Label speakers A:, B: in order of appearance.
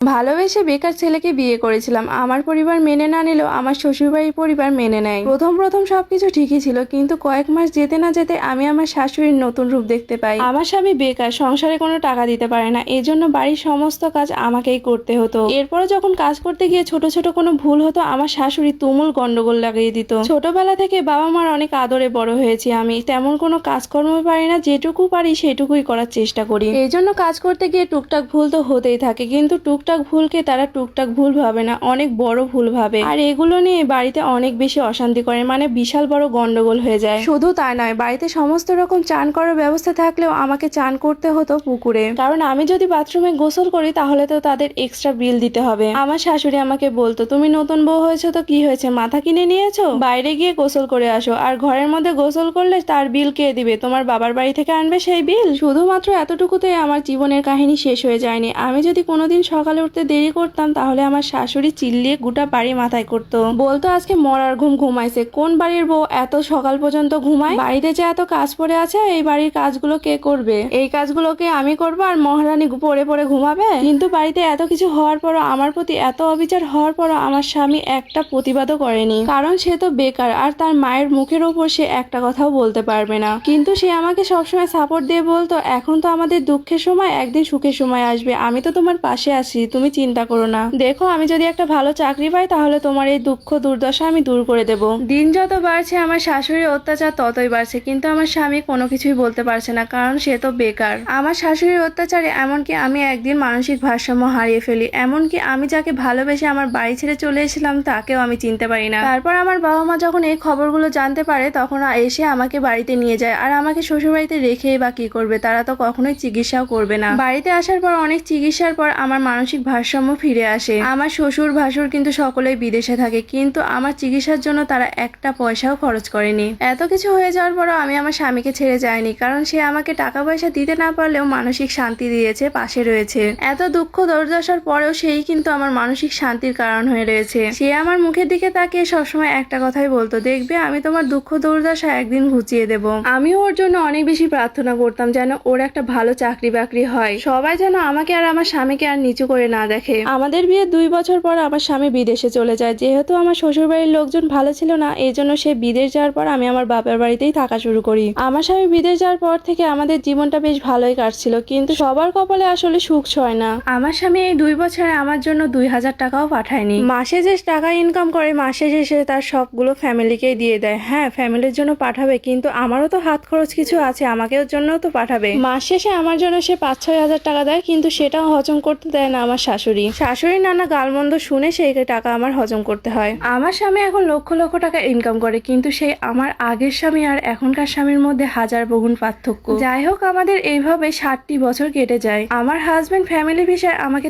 A: ভালোবেসে বেকার ছেলেকে বিয়ে করেছিলাম। আমার পরিবার মেনে না নিলেও আমার শ্বশুরবাড়ির পরিবার মেনে নেয়। প্রথম প্রথম সবকিছু ঠিকই ছিল, কিন্তু কয়েক মাস যেতে না যেতে আমি আমার শাশুড়ির নতুন রূপ দেখতে পাই। আমার স্বামী বেকার, সংসারে কোনো টাকা দিতে পারে না, এই জন্য বাড়ির সমস্ত কাজ আমাকেই করতে হতো। এরপরে যখন কাজ করতে গিয়ে ছোট ছোট কোনো ভুল হতো, আমার শাশুড়ি তুমুল গন্ডগোল লাগিয়ে দিত। ছোটবেলা থেকে বাবা মার অনেক আদরে বড় হয়েছি আমি, তেমন কোনো কাজকর্ম পারি না, যেটুকু পারি সেটুকুই করার চেষ্টা করি। এই জন্য কাজ করতে গিয়ে টুকটাক ভুল তো হতেই থাকে, কিন্তু টুকটাক ভুলকে তারা টুকটাক ভুল ভাবে না, অনেক বড় ভুল ভাবে। আর এগুলো নিয়ে বাড়িতে অনেক বেশি অশান্তি করে, মানে বিশাল বড় গন্ডগোল হয়ে যায়। শুধু তাই নয়, বাড়িতে সমস্ত রকম চান করার ব্যবস্থা থাকলেও আমাকে চান করতে হতো পুকুরে, কারণ আমি যদি বাথরুমে গোসল করি তাহলে তো তাদের এক্সট্রা বিল দিতে হবে। আমার শাশুড়ি আমাকে বলতো, তুমি নতুন বউ হয়েছো তো কি হয়েছে, মাথা কিনে নিয়েছো, বাইরে গিয়ে গোসল করে আসো। আর ঘরের মধ্যে গোসল করলে তার বিল কে দিবে, তোমার বাবার বাড়ি থেকে আনবে সেই বিল। শুধুমাত্র এতটুকুতে আমার জীবনের কাহিনী শেষ হয়ে যায়নি। আমি যদি কোনোদিন সকালে উঠতে দেরি করতাম তাহলে আমার শাশুড়ি চিল্লিয়ে গোটা বাড়ি মাথায় করতো, বলতো আজকে মরার ঘুম ঘুমাইছে, কোন বাড়ির বউ এত সকাল পর্যন্ত ঘুমায়, বাড়িতে যে এত কাজ পড়ে আছে এই বাড়ির কাজগুলো কে করবে, এই কাজগুলোকে আমি করবো আর মহারানী পড়ে পড়ে ঘুমাবে। কিন্তু বাড়িতে এত কিছু হওয়ার পরও, আমার প্রতি এত অবিচার হওয়ার পরও আমার স্বামী একটা প্রতিবাদও করেনি, কারণ সে তো বেকার আর তার মায়ের মুখের ওপর সে একটা কথাও বলতে পারবে না। কিন্তু সে আমাকে সবসময় সাপোর্ট দিয়ে বলতো, এখন তো আমাদের দুঃখের সময়, একদিন সুখের সময় আসবে, আমি তো তোমার পাশে আছি, তুমি চিন্তা করো না। দেখো আমি যদি একটা ভালো চাকরি পাই তাহলে তোমার এই দুঃখ দুর্দশা আমি দূর করে দেব। দিন যত বাড়ছে আমার শাশুড়ির অত্যাচার ততই বাড়ছে, কিন্তু আমার স্বামী কোনো কিছুই বলতে পারছে না, কারণ সে তো বেকার। আমার শাশুড়ির অত্যাচারে এমনকি আমি একদিন মানসিক ভারসাম্য হারিয়ে ফেলি, এমনকি আমি যাকে ভালোবেসে আমার বাড়ি ছেড়ে চলে এসেছিলাম তাকেও আমি চিনতে পারি না। তারপর আমার বাবা মা যখন এই খবরগুলো জানতে পারে তখন এসে আমাকে বাড়িতে নিয়ে যায়, আর আমাকে শ্বশুর বাড়িতে রেখেই বা কি করবে, তারা তো কখনোই চিকিৎসাও করবে না। বাড়িতে আসার পর অনেক চিকিৎসার পর আমার মানসিক ভারসাম্য ফিরে আসে। আমার শ্বশুর ভাসুর কিন্তু সকলেই বিদেশে থাকে, কিন্তু আমার চিকিৎসার জন্য তারা একটা পয়সাও খরচ করেনি। এত কিছু হয়ে যাওয়ার পরও আমি আমার স্বামীকে ছেড়ে যাইনি, কারণ সে আমাকে টাকা পয়সা দিতে না পারলেও মানসিক শান্তি দিয়েছে, পাশে রয়েছে। এত দুঃখ দুর্দশার পরেও সেই কিন্তু আমার মানসিক শান্তির কারণ হয়ে রয়েছে। সে আমার মুখের দিকে তাকিয়ে সবসময় একটা কথাই বলতো, দেখবে আমি তোমার দুঃখ দুর্দশা একদিন ঘুচিয়ে দেব। আমিও ওর জন্য অনেক বেশি প্রার্থনা করতাম যেন ওর একটা ভালো চাকরি বাকরি হয়, সবাই যেন আমাকে আর আমার স্বামীকে আর নিচু করে না দেখে। আমাদের বিয়ে 2 বছর পর আমার স্বামী বিদেশে চলে যায়। যেহেতু আমার শ্বশুর বাড়ির লোকজন ভালো ছিল না, এই জন্য সে বিদেশ যাওয়ার পর আমি আমার বাপের বাড়িতেই থাকা শুরু করি। আমার স্বামী বিদেশ যাওয়ার পর থেকে আমাদের জীবনটা বেশ ভালোই কাটছিল, কিন্তু সবার কপালে আসলে সুখ ছয় না। আমার স্বামী এই 2 বছরে আমার জন্য 2000 টাকাও পাঠায়নি। মাসে যে টাকা ইনকাম করে মাসে শেষে তার সবগুলো ফ্যামিলিকেই দিয়ে দেয়। হ্যাঁ, ফ্যামিলির জন্য পাঠাবে, কিন্তু আমারও তো হাত খরচ কিছু আছে, আমাকে ওর জন্য তো পাঠাবে। মাস শেষে আমার জন্য সে 5-6 হাজার টাকা দেয়, কিন্তু সেটাও হজম করতে দেয় না আমার শাশুড়ি। শাশুড়ির নানা গালমন্দ শুনে সেই টাকা আমার হজম করতে হয়। আমার স্বামী এখন লক্ষ লক্ষ টাকা ইনকাম করে, কিন্তু সেই আমার আগের স্বামী আর এখনকার স্বামীর মধ্যে হাজার বহুগুণ পার্থক্য। যাই হোক, আমাদের এইভাবে 60টি বছর কেটে যায়। আমার হাজবেন্ড ফ্যামিলি ভিসায় আমাকে